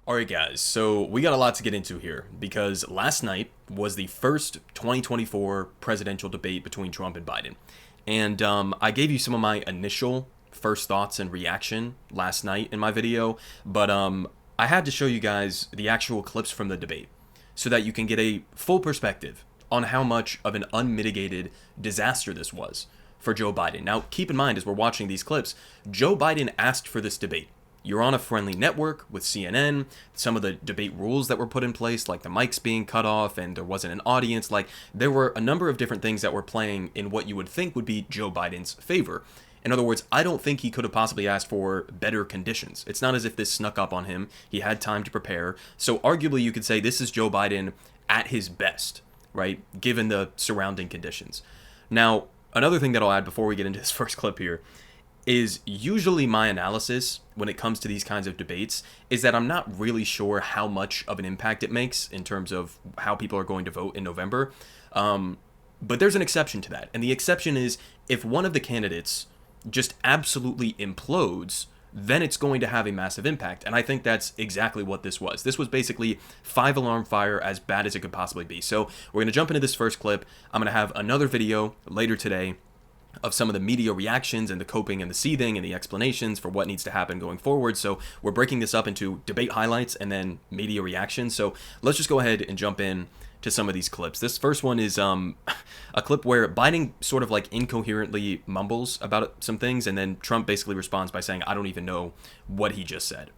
All right, guys, so we got a lot to get into here because last night was the first 2024 presidential debate between Trump and Biden. And I gave you some of my initial first thoughts and reaction last night in my video, but I had to show you guys the actual clips from the debate so that you can get a full perspective on how much of an unmitigated disaster this was for Joe Biden. Now, keep in mind, as we're watching these clips, Joe Biden asked for this debate. You're on a friendly network with CNN, some of the debate rules that were put in place, like the mics being cut off and there wasn't an audience, like there were a number of different things that were playing in what you would think would be Joe Biden's favor. In other words, I don't think he could have possibly asked for better conditions. It's not as if this snuck up on him. He had time to prepare. So arguably you could say this is Joe Biden at his best, right? Given the surrounding conditions. Now, another thing that I'll add before we get into this first clip here is usually my analysis when it comes to these kinds of debates is that I'm not really sure how much of an impact it makes in terms of how people are going to vote in November. But there's an exception to that. And the exception is if one of the candidates just absolutely implodes, then it's going to have a massive impact. And I think that's exactly what this was. This was basically 5-alarm fire as bad as it could possibly be. So we're going to jump into this first clip. I'm going to have another video later today of some of the media reactions and the coping and the seething and the explanations for what needs to happen going forward. So we're breaking this up into debate highlights and then media reactions. So let's just go ahead and jump in to some of these clips. This first one is a clip where Biden sort of like incoherently mumbles about some things, and then Trump basically responds by saying, I don't even know what he just said.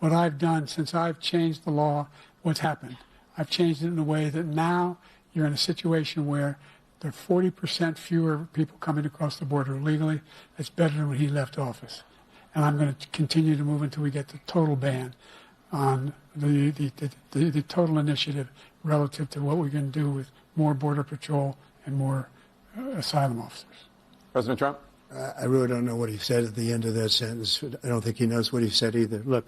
What I've done since I've changed the law, what's happened? I've changed it in a way that now you're in a situation where there are 40% fewer people coming across the border legally. That's better than when he left office. And I'm going to continue to move until we get the total ban on the total initiative relative to what we're going to do with more border patrol and more asylum officers. President Trump? I really don't know what he said at the end of that sentence. I don't think he knows what he said either. Look.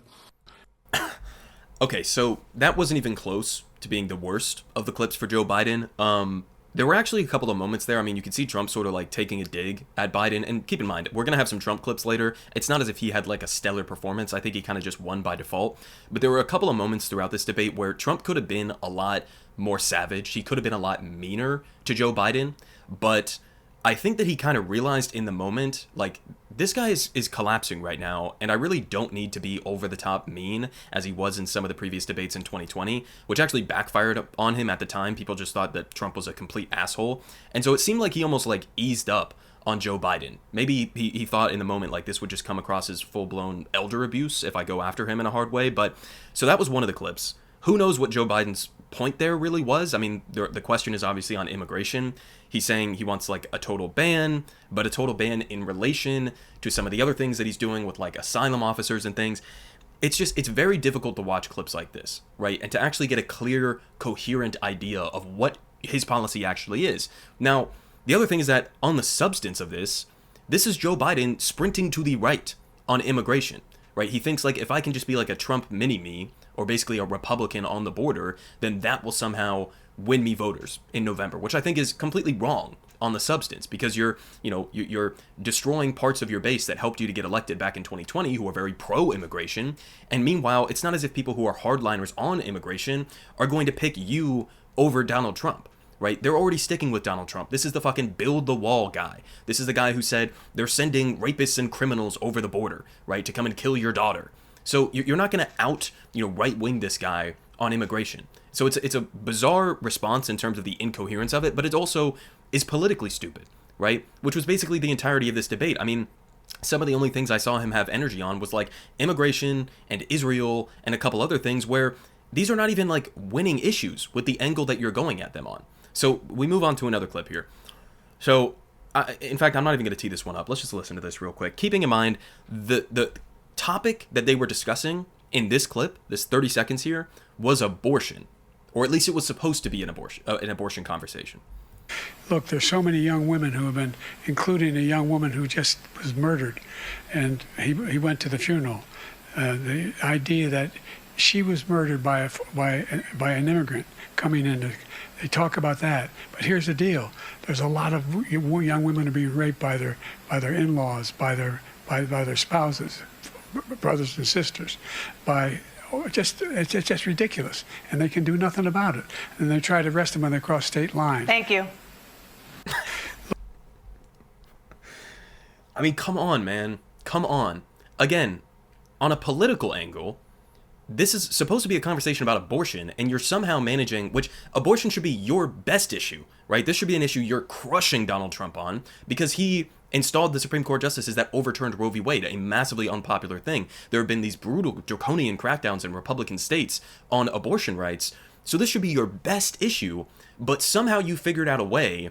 Okay, so that wasn't even close to being the worst of the clips for Joe Biden. There were actually a couple of moments there. I mean, you could see Trump sort of like taking a dig at Biden. And keep in mind, we're going to have some Trump clips later. It's not as if he had like a stellar performance. I think he kind of just won by default. But there were a couple of moments throughout this debate where Trump could have been a lot more savage. He could have been a lot meaner to Joe Biden. But I think that he kind of realized in the moment, like, this guy is collapsing right now, and I really don't need to be over the top mean as he was in some of the previous debates in 2020, which actually backfired on him at the time. People just thought that Trump was a complete asshole. And so it seemed like he almost like eased up on Joe Biden. Maybe he thought in the moment like this would just come across as full-blown elder abuse if I go after him in a hard way. But so that was one of the clips. Who knows what Joe Biden's point there really was? I mean, the question is obviously on immigration. He's saying he wants like a total ban, but a total ban in relation to some of the other things that he's doing with like asylum officers and things. It's very difficult to watch clips like this, right? And to actually get a clear, coherent idea of what his policy actually is. Now, the other thing is that on the substance of this is Joe Biden sprinting to the right on immigration, right? He thinks like if I can just be like a Trump mini-me, or basically a Republican on the border, then that will somehow win me voters in November, which I think is completely wrong on the substance, because you're destroying parts of your base that helped you to get elected back in 2020 who are very pro-immigration. And meanwhile, it's not as if people who are hardliners on immigration are going to pick you over Donald Trump, right? They're already sticking with Donald Trump. This is the fucking build the wall guy. This is the guy who said they're sending rapists and criminals over the border, right, to come and kill your daughter. So you're not going to out, right-wing this guy on immigration. So it's a bizarre response in terms of the incoherence of it, but it also is politically stupid, right? Which was basically the entirety of this debate. I mean, some of the only things I saw him have energy on was like immigration and Israel and a couple other things where these are not even like winning issues with the angle that you're going at them on. So we move on to another clip here. So in fact, I'm not even going to tee this one up. Let's just listen to this real quick. Keeping in mind the topic that they were discussing in this clip, this 30 seconds here, was abortion, or at least it was supposed to be an abortion conversation. Look, there's so many young women who have been, including a young woman who just was murdered, and he went to the funeral. The idea that she was murdered by an immigrant coming in. They talk about that, but here's the deal: there's a lot of young women who are being raped by their in-laws, by their spouses, brothers and sisters, by it's just ridiculous, and they can do nothing about it. And they try to arrest them when they cross state lines. Thank you. I mean, come on, man. Come on. Again, on a political angle, this is supposed to be a conversation about abortion, and you're somehow managing, which abortion should be your best issue, right? This should be an issue you're crushing Donald Trump on, because he installed the Supreme Court justices that overturned Roe v. Wade, a massively unpopular thing. There have been these brutal, draconian crackdowns in Republican states on abortion rights, so this should be your best issue, but somehow you figured out a way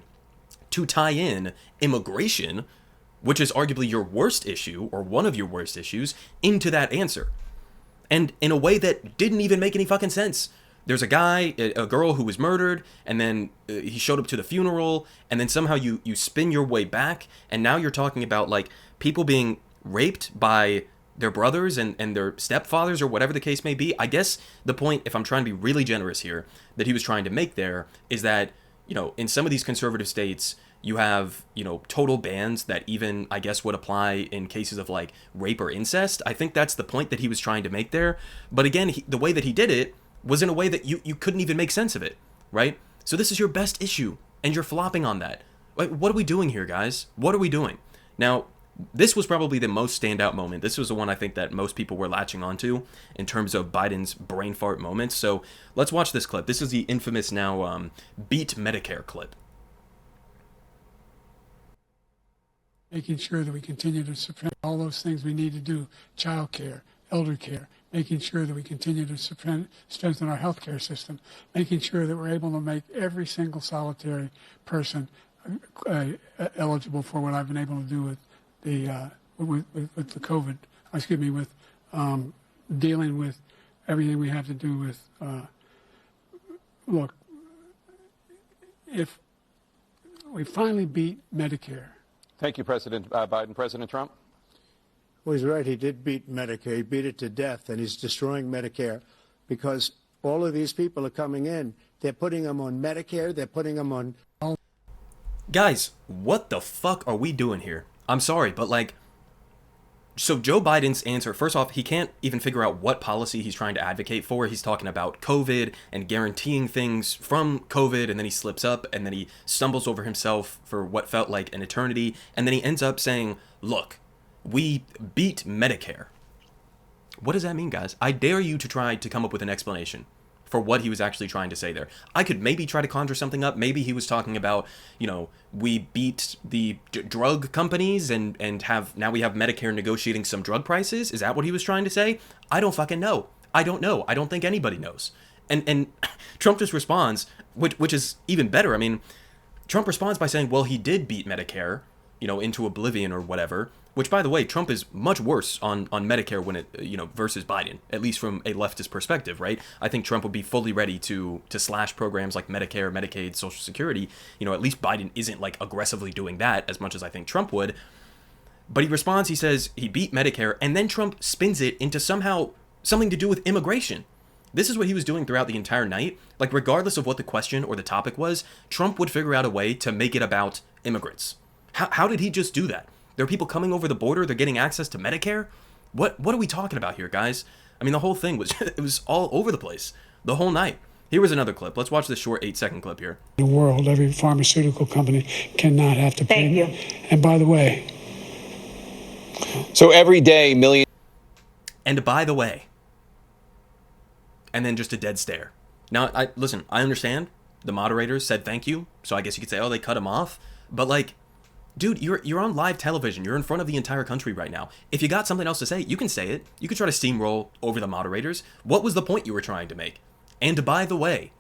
to tie in immigration, which is arguably your worst issue, or one of your worst issues, into that answer. And in a way that didn't even make any fucking sense. There's a guy, a girl who was murdered, and then he showed up to the funeral, and then somehow you spin your way back, and now you're talking about, like, people being raped by their brothers and their stepfathers, or whatever the case may be. I guess the point, if I'm trying to be really generous here, that he was trying to make there is that, you know, in some of these conservative states, you have, you know, total bans that even, I guess, would apply in cases of, like, rape or incest. I think that's the point that he was trying to make there. But again, the way that he did it was in a way that you couldn't even make sense of it, right? So this is your best issue, and you're flopping on that. Like, what are we doing here, guys? What are we doing? Now, this was probably the most standout moment. This was the one I think that most people were latching onto in terms of Biden's brain fart moments. So let's watch this clip. This is the infamous now Beat Medicare clip. Making sure that we continue to suppress all those things we need to do, child care, elder care, making sure that we continue to strengthen our health care system, making sure that we're able to make every single solitary person eligible for what I've been able to do with the with the COVID, with dealing with everything we have to do with, look, if we finally beat Medicare. Thank you, President Biden. President Trump? Well, he's right. He did beat Medicare. He beat it to death, and he's destroying Medicare because all of these people are coming in. They're putting them on Medicare. They're putting them on... Guys, what the fuck are we doing here? I'm sorry, but, like... So Joe Biden's answer, first off, he can't even figure out what policy he's trying to advocate for. He's talking about COVID and guaranteeing things from COVID, and then he slips up, and then he stumbles over himself for what felt like an eternity, and then he ends up saying, look, we beat Medicare. What does that mean, guys? I dare you to try to come up with an explanation for what he was actually trying to say there. I could maybe try to conjure something up. Maybe he was talking about, you know, we beat the drug companies and now we have Medicare negotiating some drug prices. Is that what he was trying to say? I don't fucking know. I don't know. I don't think anybody knows. And Trump just responds, which is even better. I mean, Trump responds by saying, well, he did beat Medicare, you know, into oblivion or whatever. Which, by the way, Trump is much worse on Medicare when it, you know, versus Biden, at least from a leftist perspective, right? I think Trump would be fully ready to slash programs like Medicare, Medicaid, Social Security. You know, at least Biden isn't, like, aggressively doing that as much as I think Trump would. But he responds, he says he beat Medicare, and then Trump spins it into somehow something to do with immigration. This is what he was doing throughout the entire night. Like, regardless of what the question or the topic was, Trump would figure out a way to make it about immigrants. How did he just do that? There are people coming over the border. They're getting access to Medicare. What are we talking about here, guys? I mean, the whole thing was, it was all over the place the whole night. Here was another clip. Let's watch this short 8-second clip here. In the world, every pharmaceutical company cannot have to pay. Thank you. And by the way. So every day, millions. And by the way. And then just a dead stare. Now, I understand the moderators said thank you. So I guess you could say, oh, they cut him off. But, like, dude, you're on live television. You're in front of the entire country right now. If you got something else to say, you can say it. You could try to steamroll over the moderators. What was the point you were trying to make? And by the way.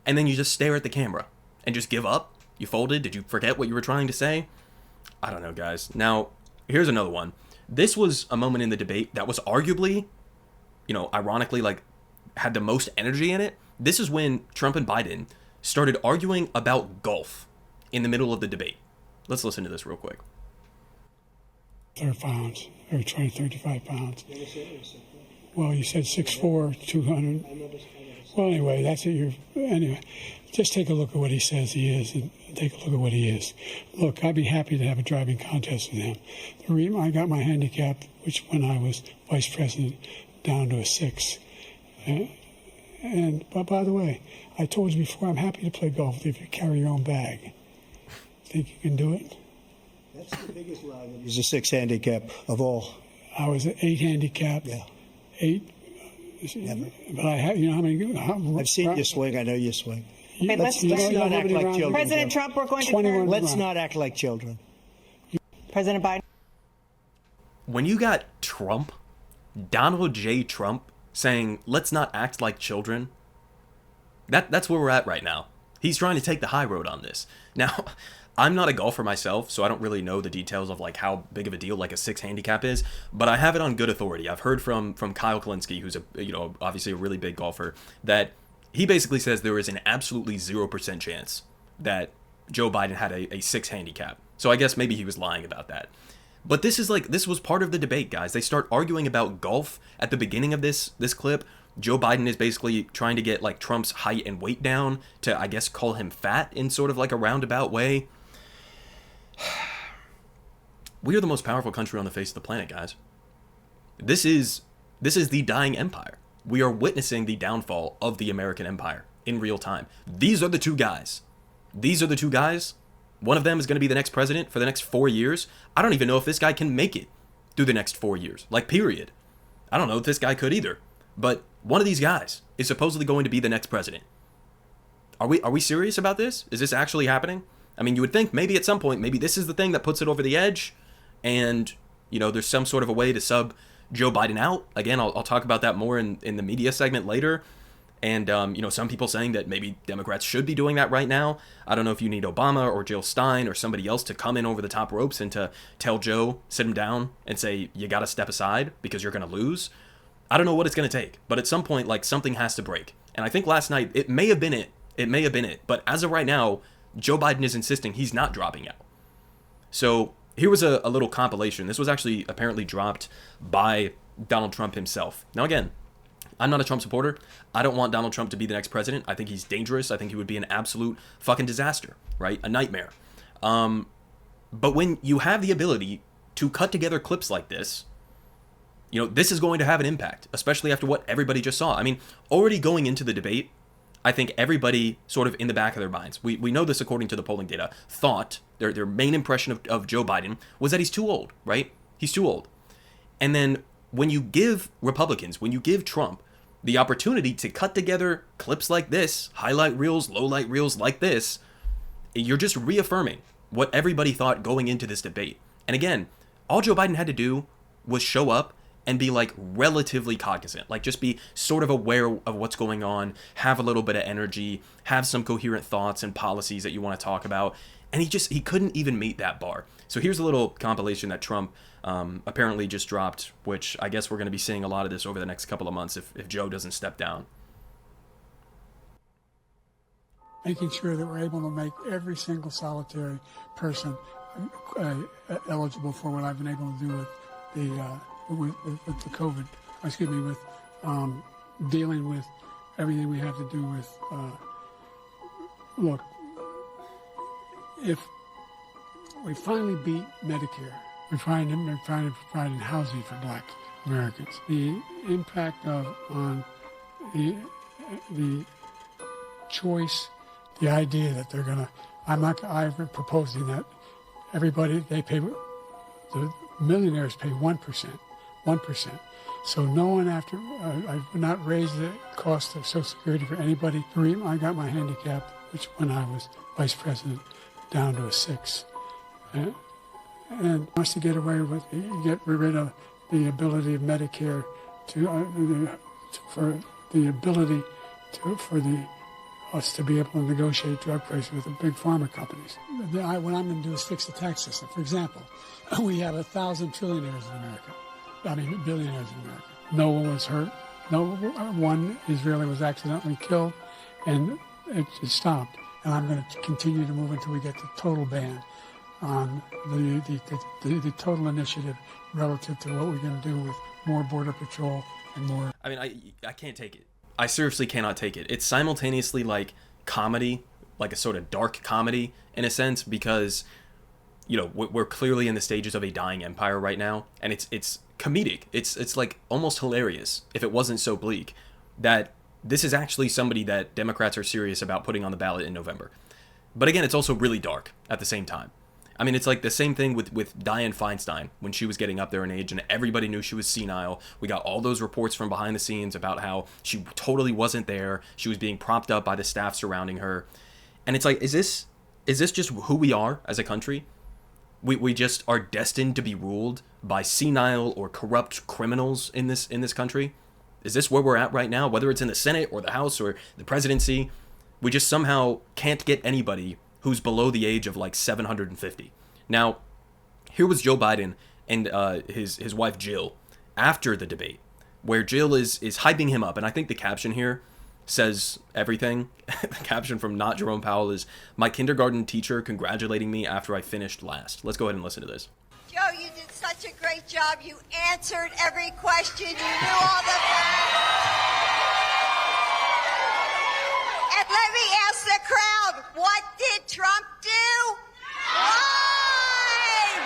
And then you just stare at the camera and just give up? You folded? Did you forget what you were trying to say? I don't know, guys. Now, here's another one. This was a moment in the debate that was arguably, you know, ironically, like, had the most energy in it. This is when Trump and Biden started arguing about golf in the middle of the debate. Let's listen to this real quick. 30 pounds, or 20, 35 pounds. Well, you said 6'4", 200. Well, anyway, that's it. Anyway, just take a look at what he says he is, and take a look at what he is. Look, I'd be happy to have a driving contest with him. The reason I got my handicap, which when I was vice president, down to a 6. But by the way, I told you before, I'm happy to play golf if you carry your own bag. Think you can do it? That's the biggest lie. He's a 6 handicap of all. I was an 8 handicap. Yeah. 8. Never. But I have, you know how many? I've seen you swing. I know you swing. Hey, let's you know, not act like children. President Trump, we're going to 21 turn. Let's not act like children. President Biden. When you got Trump, Donald J. Trump, saying, let's not act like children, that's where we're at right now. He's trying to take the high road on this. Now, I'm not a golfer myself, so I don't really know the details of like how big of a deal like a 6 handicap is, but I have it on good authority. I've heard from Kyle Kalinske, who's obviously a really big golfer, that he basically says there is an absolutely 0% chance that Joe Biden had a 6 handicap. So I guess maybe he was lying about that. But this was part of the debate, guys. They start arguing about golf at the beginning of this clip. Joe Biden is basically trying to get like Trump's height and weight down to, I guess, call him fat in sort of like a roundabout way. We are the most powerful country on the face of the planet, guys. This is the dying empire. We are witnessing the downfall of the American empire in real time. These are the two guys. One of them is going to be the next president for the next 4 years. I don't even know if this guy can make it through the next 4 years. Like, period. I don't know if this guy could either. But one of these guys is supposedly going to be the next president. Are we serious about this? Is this actually happening? I mean, you would think maybe at some point, maybe this is the thing that puts it over the edge. And, there's some sort of a way to sub Joe Biden out. Again, I'll talk about that more in the media segment later. And, some people saying that maybe Democrats should be doing that right now. I don't know if you need Obama or Jill Stein or somebody else to come in over the top ropes and to tell Joe, sit him down and say, you got to step aside because you're going to lose. I don't know what it's going to take. But at some point, like, something has to break. And I think last night, it may have been it. But as of right now, Joe Biden is insisting he's not dropping out. So here was a little compilation. This was actually apparently dropped by Donald Trump himself. Now, again, I'm not a Trump supporter. I don't want Donald Trump to be the next president. I think he's dangerous. I think he would be an absolute fucking disaster, right? A nightmare. But when you have the ability to cut together clips like this, this is going to have an impact, especially after what everybody just saw. I mean, already going into the debate, I think everybody sort of in the back of their minds, we know this according to the polling data, thought their main impression of Joe Biden was that he's too old, right? He's too old. And then when you give Republicans, when you give Trump the opportunity to cut together clips like this, highlight reels, lowlight reels like this, you're just reaffirming what everybody thought going into this debate. And again, all Joe Biden had to do was show up and be like relatively cognizant, like just be sort of aware of what's going on, have a little bit of energy, have some coherent thoughts and policies that you want to talk about. And he couldn't even meet that bar. So here's a little compilation that Trump apparently just dropped, which I guess we're going to be seeing a lot of this over the next couple of months if Joe doesn't step down. Making sure that we're able to make every single solitary person eligible for what I've been able to do with the COVID, with dealing with everything we have to do with, look, if we finally beat Medicare, we're trying to provide housing for Black Americans. The impact on the choice, the idea that they're gonna, I've been proposing that everybody, the millionaires pay 1%. So no one I've not raised the cost of Social Security for anybody. I got my handicap, which when I was vice president, down to a 6. And wants to get rid of the ability of Medicare for us to be able to negotiate drug prices with the big pharma companies. What I'm going to do is fix the tax system. For example, we have 1,000 trillionaires in America. Billionaires in America. No one was hurt. No one Israeli was accidentally killed, and it stopped. And I'm going to continue to move until we get the total ban on the total initiative relative to what we're going to do with more border patrol and more. I can't take it. I seriously cannot take it. It's simultaneously like comedy, like a sort of dark comedy in a sense, because we're clearly in the stages of a dying empire right now, and it's comedic. It's like almost hilarious if it wasn't so bleak that this is actually somebody that Democrats are serious about putting on the ballot in November. But again, it's also really dark at the same time. I mean, it's like the same thing with Dianne Feinstein when she was getting up there in age and everybody knew she was senile. We got all those reports from behind the scenes about how she totally wasn't there. She was being propped up by the staff surrounding her. And it's like, is this just who we are as a country? We just are destined to be ruled by senile or corrupt criminals in this country? Is this where we're at right now? Whether it's in the Senate or the House or the presidency, we just somehow can't get anybody who's below the age of like 750. Now, here was Joe Biden and his wife Jill after the debate, where Jill is hyping him up. And I think the caption here says everything. The caption from Not Jerome Powell is, "My kindergarten teacher congratulating me after I finished last." Let's go ahead and listen to this. Joe, you did such a great job. You answered every question. You knew all the facts. And let me ask the crowd, what did Trump do? Lied!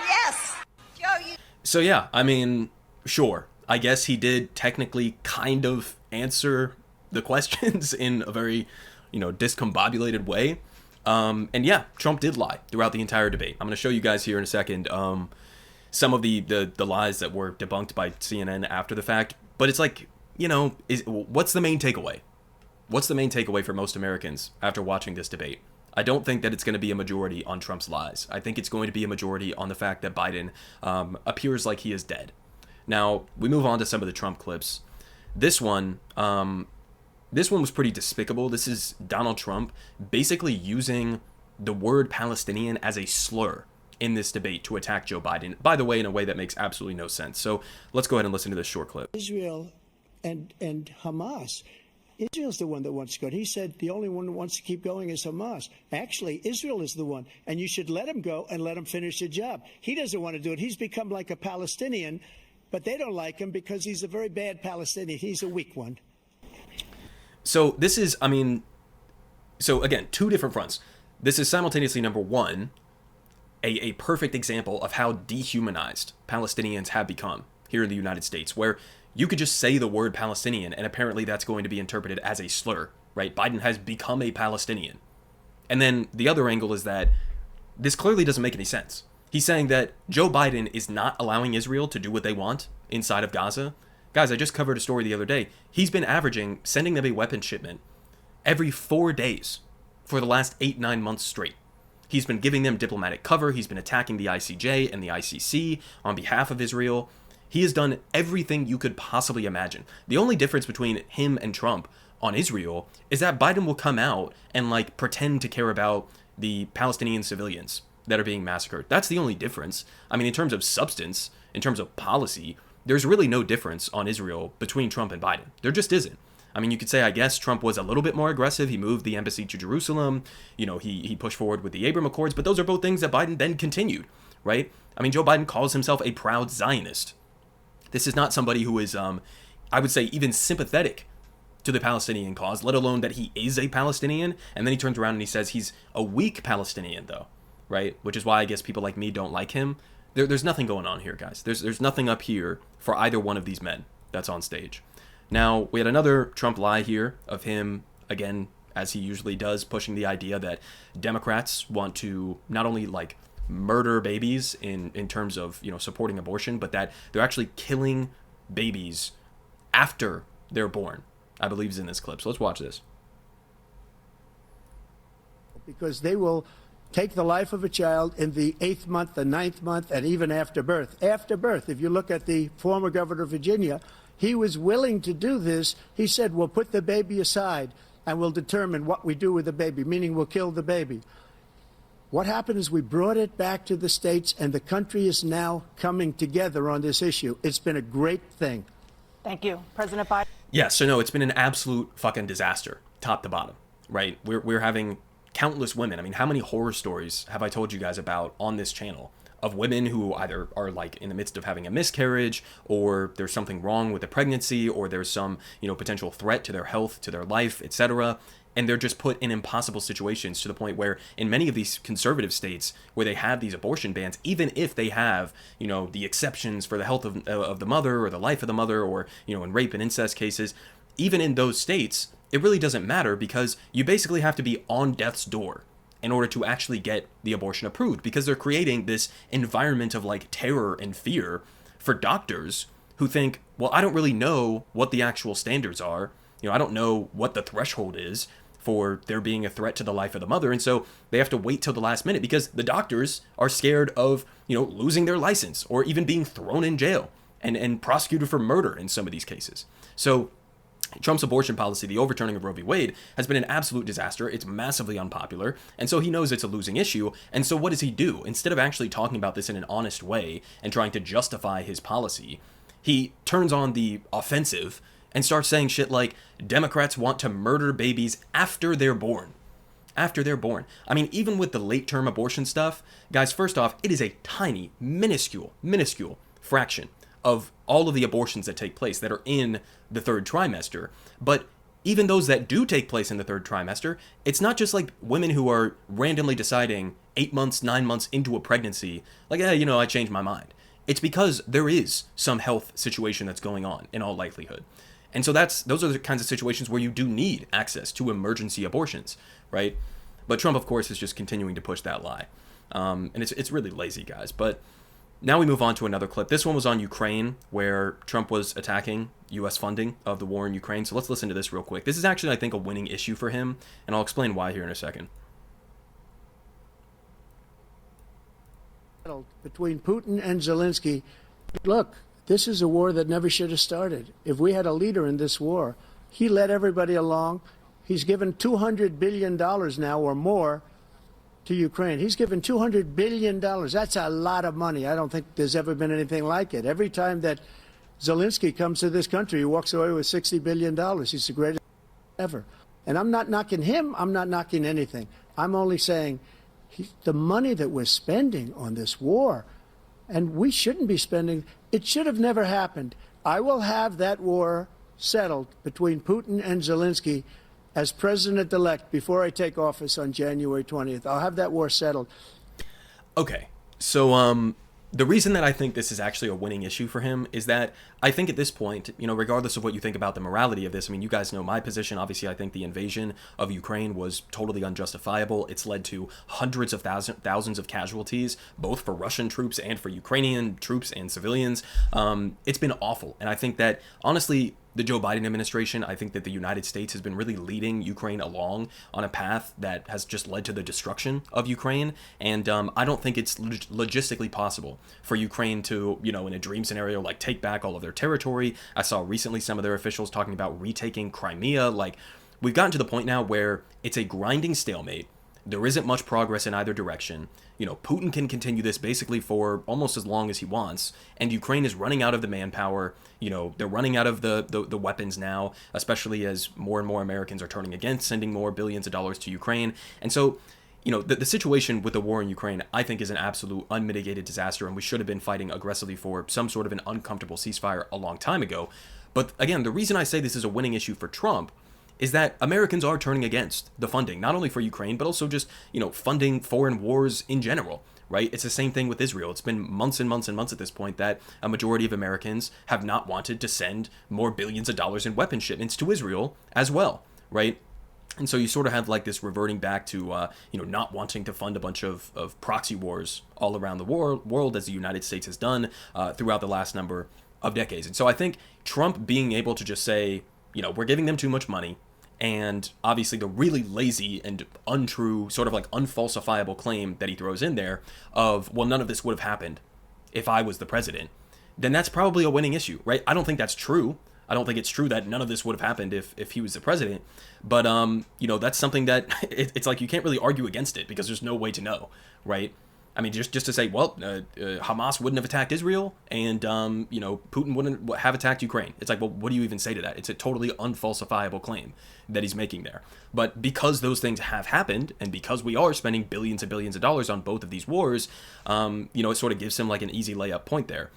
Yes. Joe, you... So yeah, I mean, sure. I guess he did technically kind of answer the questions in a very, discombobulated way. And yeah, Trump did lie throughout the entire debate. I'm going to show you guys here in a second some of the lies that were debunked by CNN after the fact. But it's like, what's the main takeaway? What's the main takeaway for most Americans after watching this debate? I don't think that it's going to be a majority on Trump's lies. I think it's going to be a majority on the fact that Biden appears like he is dead. Now, we move on to some of the Trump clips. This one was pretty despicable. This is Donald Trump basically using the word Palestinian as a slur in this debate to attack Joe Biden. By the way, in a way that makes absolutely no sense. So let's go ahead and listen to this short clip. Israel and Hamas. Israel's the one that wants to go. He said the only one who wants to keep going is Hamas. Actually, Israel is the one, and you should let him go and let him finish the job. He doesn't want to do it. He's become like a Palestinian, but they don't like him because he's a very bad Palestinian. He's a weak one. So this is, so again, two different fronts. This is simultaneously, number one, a perfect example of how dehumanized Palestinians have become here in the United States, where you could just say the word Palestinian and apparently that's going to be interpreted as a slur, right? Biden has become a Palestinian. And then the other angle is that this clearly doesn't make any sense. He's saying that Joe Biden is not allowing Israel to do what they want inside of Gaza. Guys, I just covered a story the other day. He's been averaging sending them a weapon shipment every 4 days for the last 8-9 months straight. He's been giving them diplomatic cover. He's been attacking the ICJ and the ICC on behalf of Israel. He has done everything you could possibly imagine. The only difference between him and Trump on Israel is that Biden will come out and pretend to care about the Palestinian civilians that are being massacred. That's the only difference. I mean, in terms of substance, in terms of policy, there's really no difference on Israel between Trump and Biden. There just isn't. I mean, you could say, I guess, Trump was a little bit more aggressive. He moved the embassy to Jerusalem. He pushed forward with the Abraham Accords, but those are both things that Biden then continued, right? I mean, Joe Biden calls himself a proud Zionist. This is not somebody who is, I would say, even sympathetic to the Palestinian cause, let alone that he is a Palestinian. And then he turns around and he says he's a weak Palestinian, though, right? Which is why I guess people like me don't like him. There's nothing going on here, guys. There's nothing up here for either one of these men that's on stage. Now, we had another Trump lie here of him, again, as he usually does, pushing the idea that Democrats want to not only murder babies in terms of supporting abortion, but that they're actually killing babies after they're born. I believe is in this clip. So let's watch this. Because they will take the life of a child in the 8th month, the 9th month, and even after birth. After birth, if you look at the former governor of Virginia, he was willing to do this. He said, we'll put the baby aside and we'll determine what we do with the baby, meaning we'll kill the baby. What happened is we brought it back to the states, and the country is now coming together on this issue. It's been a great thing. Thank you. President Biden. Yeah, so no, it's been an absolute fucking disaster, top to bottom, right? We're having countless women. I mean, how many horror stories have I told you guys about on this channel of women who either are like in the midst of having a miscarriage, or there's something wrong with the pregnancy, or there's some, potential threat to their health, to their life, etc. And they're just put in impossible situations to the point where in many of these conservative states where they have these abortion bans, even if they have, the exceptions for the health of the mother or the life of the mother, or, in rape and incest cases, even in those states, it really doesn't matter, because you basically have to be on death's door in order to actually get the abortion approved, because they're creating this environment of like terror and fear for doctors who think, well, I don't really know what the actual standards are. I don't know what the threshold is for there being a threat to the life of the mother. And so they have to wait till the last minute because the doctors are scared of, losing their license or even being thrown in jail and prosecuted for murder in some of these cases. So Trump's abortion policy, the overturning of Roe v. Wade, has been an absolute disaster. It's massively unpopular. And so he knows it's a losing issue. And so what does he do? Instead of actually talking about this in an honest way and trying to justify his policy, he turns on the offensive and starts saying shit like Democrats want to murder babies after they're born. After they're born. I mean, even with the late-term abortion stuff, guys, first off, it is a tiny, minuscule fraction of all of the abortions that take place that are in the third trimester. But even those that do take place in the third trimester, it's not just like women who are randomly deciding 8 months, 9 months into a pregnancy, like, I changed my mind. It's because there is some health situation that's going on in all likelihood. And so those are the kinds of situations where you do need access to emergency abortions, right? But Trump, of course, is just continuing to push that lie. And it's really lazy, guys. But now we move on to another clip. This one was on Ukraine, where Trump was attacking U.S. funding of the war in Ukraine. So let's listen to this real quick. This is actually, I think, a winning issue for him, and I'll explain why here in a second. Between Putin and Zelensky, look, this is a war that never should have started. If we had a leader in this war, he led everybody along. He's given $200 billion now or more to Ukraine. He's given $200 billion. That's a lot of money. I don't think there's ever been anything like it. Every time that Zelensky comes to this country, he walks away with $60 billion. He's the greatest ever. And I'm not knocking him. I'm not knocking anything. I'm only saying the money that we're spending on this war, and we shouldn't be spending, it should have never happened. I will have that war settled between Putin and Zelensky as president-elect before I take office on January 20th. I'll have that war settled. Okay, so the reason that I think this is actually a winning issue for him is that I think at this point, regardless of what you think about the morality of this, I mean, you guys know my position. Obviously, I think the invasion of Ukraine was totally unjustifiable. It's led to hundreds of thousands of casualties, both for Russian troops and for Ukrainian troops and civilians. It's been awful. And I think that, honestly, the Joe Biden administration, I think that the United States has been really leading Ukraine along on a path that has just led to the destruction of Ukraine. And I don't think it's logistically possible for Ukraine to, in a dream scenario, like take back all of their territory. I saw recently some of their officials talking about retaking Crimea. Like, we've gotten to the point now where it's a grinding stalemate. There isn't much progress in either direction. Putin can continue this basically for almost as long as he wants, and Ukraine is running out of the manpower. They're running out of the weapons now, especially as more and more Americans are turning against sending more billions of dollars to Ukraine. And so, the situation with the war in Ukraine, I think, is an absolute unmitigated disaster, and we should have been fighting aggressively for some sort of an uncomfortable ceasefire a long time ago. But again, the reason I say this is a winning issue for Trump is that Americans are turning against the funding, not only for Ukraine, but also just, funding foreign wars in general, right? It's the same thing with Israel. It's been months and months and months at this point that a majority of Americans have not wanted to send more billions of dollars in weapon shipments to Israel as well, right? And so you sort of have like this reverting back to, not wanting to fund a bunch of proxy wars all around the world, as the United States has done throughout the last number of decades. And so I think Trump being able to just say, we're giving them too much money, and obviously the really lazy and untrue, sort of like unfalsifiable claim that he throws in there of, well, none of this would have happened if I was the president, then that's probably a winning issue, right? I don't think that's true. I don't think it's true that none of this would have happened if he was the president. But, that's something that it's like you can't really argue against it because there's no way to know, right? I mean, just to say, well, Hamas wouldn't have attacked Israel, and Putin wouldn't have attacked Ukraine. It's like, well, what do you even say to that? It's a totally unfalsifiable claim that he's making there. But because those things have happened, and because we are spending billions and billions of dollars on both of these wars, it sort of gives him like an easy layup point there.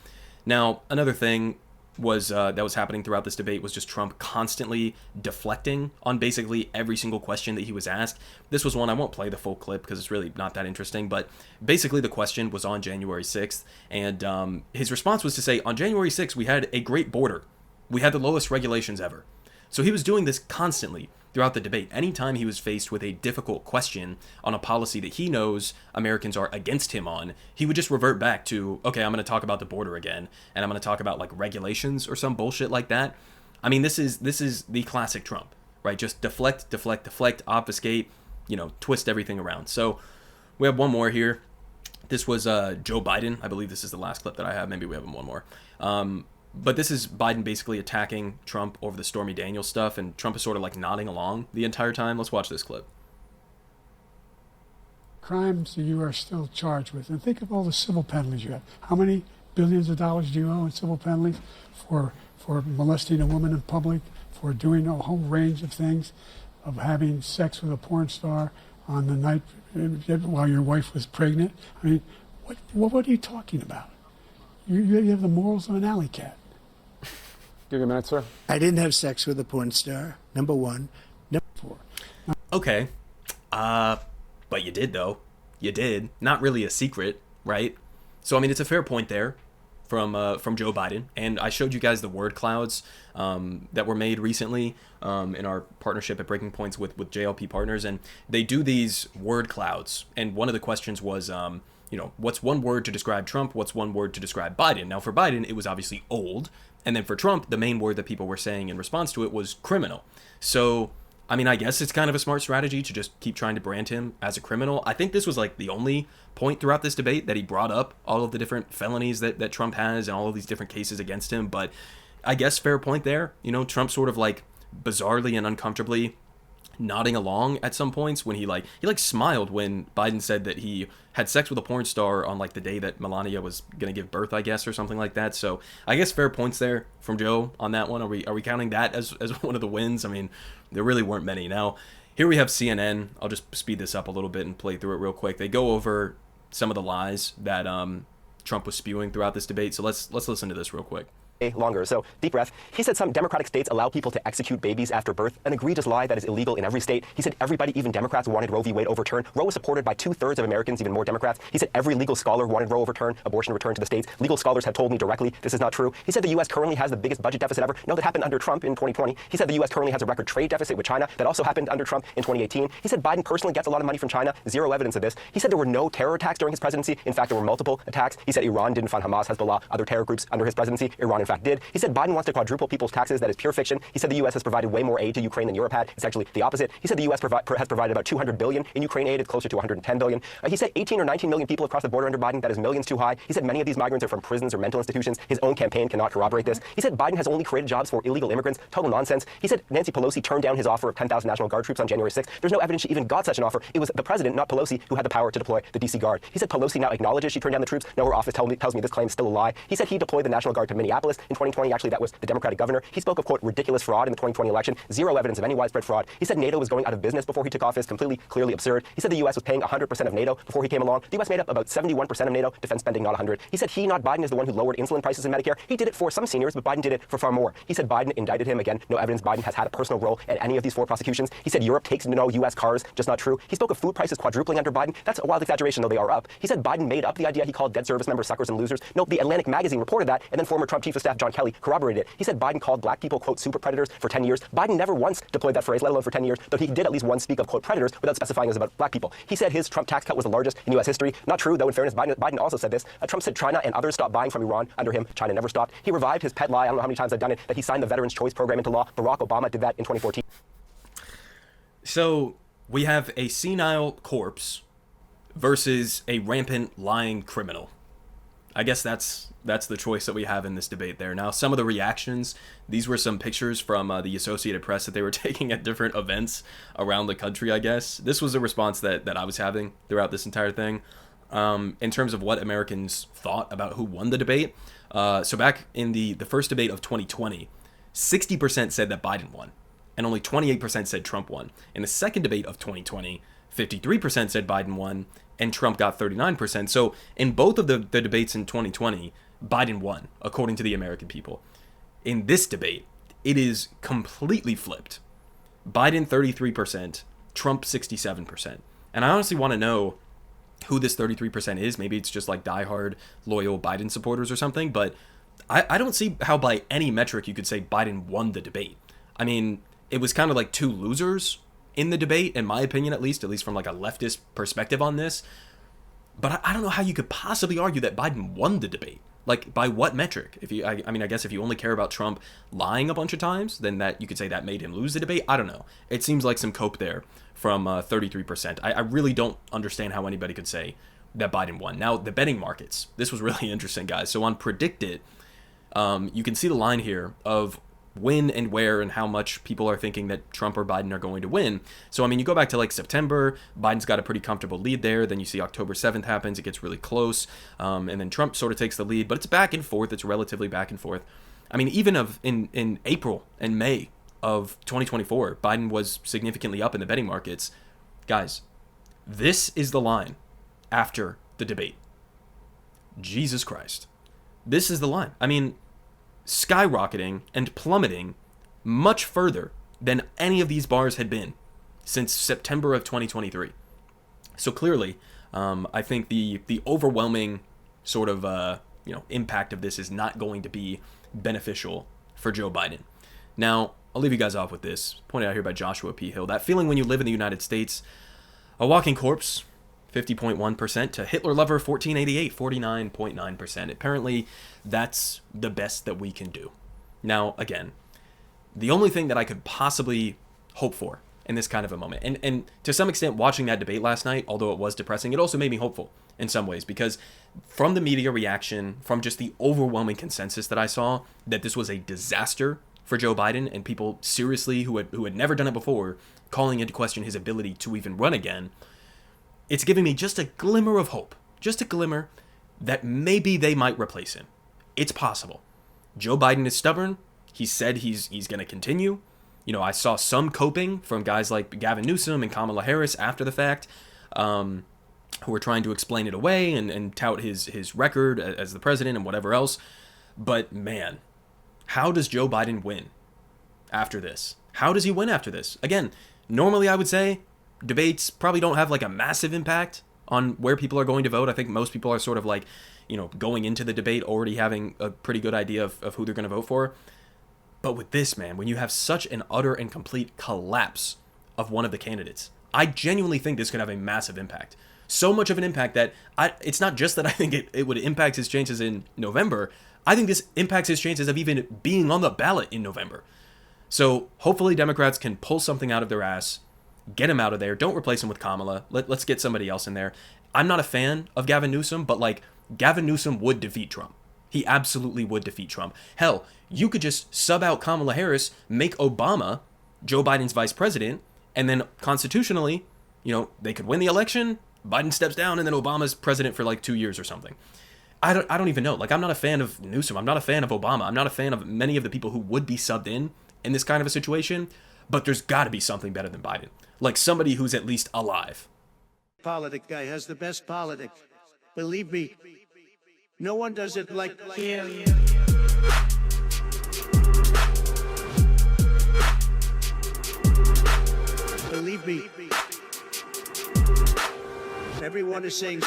Now, another thing was that was happening throughout this debate was just Trump constantly deflecting on basically every single question that he was asked. This was one, I won't play the full clip because it's really not that interesting, but basically the question was on January 6th, and his response was to say, on January 6th, we had a great border. We had the lowest regulations ever. So he was doing this constantly throughout the debate. Anytime he was faced with a difficult question on a policy that he knows Americans are against him on, he would just revert back to, okay, I'm going to talk about the border again, and I'm going to talk about like regulations or some bullshit like that. I mean, this is the classic Trump, right? Just deflect, obfuscate, twist everything around. So we have one more here. This was Joe Biden. I believe this is the last clip that I have. Maybe we have one more. But this is Biden basically attacking Trump over the Stormy Daniels stuff, and Trump is sort of like nodding along the entire time. Let's watch this clip. Crimes that you are still charged with. And think of all the civil penalties you have. How many billions of dollars do you owe in civil penalties for molesting a woman in public, for doing a whole range of things, of having sex with a porn star on the night while your wife was pregnant? I mean, what are you talking about? You have the morals of an alley cat. Give you a minute, sir. I didn't have sex with a porn star, number one. Number four. Okay. But you did, though. You did. Not really a secret, right? So, I mean, it's a fair point there from Joe Biden. And I showed you guys the word clouds that were made recently in our partnership at Breaking Points with JLP Partners. And they do these word clouds. And one of the questions was, what's one word to describe Trump? What's one word to describe Biden? Now, for Biden, it was obviously old. And then for Trump, the main word that people were saying in response to it was criminal. So, I mean, I guess it's kind of a smart strategy to just keep trying to brand him as a criminal. I think this was like the only point throughout this debate that he brought up all of the different felonies that Trump has and all of these different cases against him. But I guess fair point there. Trump sort of like bizarrely and uncomfortably nodding along at some points when he smiled when Biden said that he had sex with a porn star on like the day that Melania was gonna give birth, I guess, or something like that. So I guess fair points there from Joe on that one. Are we counting that as one of the wins? I mean, there really weren't many. Now here we have CNN. I'll just speed this up a little bit and play through it real quick. They go over some of the lies that Trump was spewing throughout this debate. So let's listen to this real quick. Longer. So, deep breath. He said some Democratic states allow people to execute babies after birth, an egregious lie that is illegal in every state. He said everybody, even Democrats, wanted Roe v. Wade overturned. Roe was supported by 2/3 of Americans, even more Democrats. He said every legal scholar wanted Roe overturned, abortion returned to the states. Legal scholars have told me directly this is not true. He said the U.S. currently has the biggest budget deficit ever. No, that happened under Trump in 2020. He said the U.S. currently has a record trade deficit with China. That also happened under Trump in 2018. He said Biden personally gets a lot of money from China. Zero evidence of this. He said there were no terror attacks during his presidency. In fact, there were multiple attacks. He said Iran didn't fund Hamas, Hezbollah, other terror groups under his presidency. Iran, in fact, did. He said Biden wants to quadruple people's taxes. That is pure fiction. He said the U.S. has provided way more aid to Ukraine than Europe had. It's actually the opposite. He said the U.S. has provided about $200 billion in Ukraine aid. It's closer to $110 billion. He said 18 or 19 million people across the border under Biden. That is millions too high. He said many of these migrants are from prisons or mental institutions. His own campaign cannot corroborate this. He said Biden has only created jobs for illegal immigrants. Total nonsense. He said Nancy Pelosi turned down his offer of 10,000 National Guard troops on January 6th. There's no evidence she even got such an offer. It was the president, not Pelosi, who had the power to deploy the D.C. Guard. He said Pelosi now acknowledges she turned down the troops. No, her office tells me this claim is still a lie. He said he deployed the National Guard to Minneapolis in 2020. Actually, that was the Democratic governor. He spoke of, quote, ridiculous fraud in the 2020 election. Zero evidence of any widespread fraud. He said NATO was going out of business before he took office. Completely, clearly absurd. He said the U.S. was paying 100% of NATO before he came along. The U.S. made up about 71% of NATO defense spending, not 100. He said he, not Biden, is the one who lowered insulin prices in Medicare. He did it for some seniors, but Biden did it for far more. He said Biden indicted him. Again, no evidence Biden has had a personal role in any of these 4 prosecutions. He said Europe takes no U.S. cars, just not true. He spoke of food prices quadrupling under Biden. That's a wild exaggeration, though they are up. He said Biden made up the idea he called dead service members suckers and losers. No, the Atlantic magazine reported that, and then former Trump chief of staff John Kelly corroborated it. He said Biden called black people, quote, super predators for 10 years. Biden never once deployed that phrase, let alone for 10 years, though he did at least once speak of, quote, predators without specifying it was about black people. He said his Trump tax cut was the largest in U.S. history. Not true, though, in fairness, Biden also said this. Trump said China and others stopped buying from Iran. Under him, China never stopped. He revived his pet lie, I don't know how many times I've done it, that he signed the Veterans Choice Program into law. Barack Obama did that in 2014. So we have a senile corpse versus a rampant lying criminal. I guess that's the choice that we have in this debate there. Now, some of the reactions, these were some pictures from the Associated Press that they were taking at different events around the country, I guess. This was a response that I was having throughout this entire thing. in terms of what Americans thought about who won the debate. So back in the first debate of 2020, 60% said that Biden won, and only 28% said Trump won. In the second debate of 2020, 53% said Biden won, and Trump got 39%. So in both of the debates in 2020, Biden won, according to the American people. In this debate, it is completely flipped. Biden 33%, Trump 67%. And I honestly want to know who this 33% is. Maybe it's just like diehard, loyal Biden supporters or something, but I don't see how by any metric you could say Biden won the debate. I mean, it was kind of like two losers in the debate, in my opinion, at least from like a leftist perspective on this. But I don't know how you could possibly argue that Biden won the debate. Like, by what metric? I guess if you only care about Trump lying a bunch of times, then that you could say that made him lose the debate. I don't know. It seems like some cope there from 33%. I really don't understand how anybody could say that Biden won. Now, the betting markets. This was really interesting, guys. So on Predict It, you can see the line here of when and where and how much people are thinking that Trump or Biden are going to win. So, I mean, you go back to like September, Biden's got a pretty comfortable lead there. Then you see October 7th happens, it gets really close. And then Trump sort of takes the lead, but it's back and forth. It's relatively back and forth. I mean, even in April and May of 2024, Biden was significantly up in the betting markets. Guys, this is the line after the debate. Jesus Christ. This is the line. I mean, skyrocketing and plummeting much further than any of these bars had been since September of 2023. So clearly, I think the overwhelming sort of impact of this is not going to be beneficial for Joe Biden. Now, I'll leave you guys off with this, pointed out here by Joshua P. Hill. That feeling when you live in the United States, a walking corpse, 50.1%, to Hitler lover, 1488, 49.9%. Apparently, that's the best that we can do. Now, again, the only thing that I could possibly hope for in this kind of a moment, and to some extent, watching that debate last night, although it was depressing, it also made me hopeful in some ways, because from the media reaction, from just the overwhelming consensus that I saw, that this was a disaster for Joe Biden, and people seriously who had never done it before, calling into question his ability to even run again, it's giving me just a glimmer of hope, just a glimmer that maybe they might replace him. It's possible. Joe Biden is stubborn. He said he's going to continue. You know, I saw some coping from guys like Gavin Newsom and Kamala Harris after the fact, who were trying to explain it away and tout his record as the president and whatever else. But man, how does Joe Biden win after this? How does he win after this? Again, normally I would say debates probably don't have like a massive impact on where people are going to vote. I think most people are sort of like, going into the debate already having a pretty good idea of who they're going to vote for. But with this, man, when you have such an utter and complete collapse of one of the candidates, I genuinely think this could have a massive impact. So much of an impact that it's not just that I think it would impact his chances in November. I think this impacts his chances of even being on the ballot in November. So hopefully Democrats can pull something out of their ass, get him out of there. Don't replace him with Kamala. Let's get somebody else in there. I'm not a fan of Gavin Newsom, but like Gavin Newsom would defeat Trump. He absolutely would defeat Trump. Hell, you could just sub out Kamala Harris, make Obama Joe Biden's vice president, and then constitutionally, they could win the election, Biden steps down, and then Obama's president for like 2 years or something. I don't even know. Like, I'm not a fan of Newsom. I'm not a fan of Obama. I'm not a fan of many of the people who would be subbed in this kind of a situation, but there's got to be something better than Biden. Like somebody who's at least alive. Politic guy has the best politic. Believe me, no one does it like you. Believe me, everyone is saying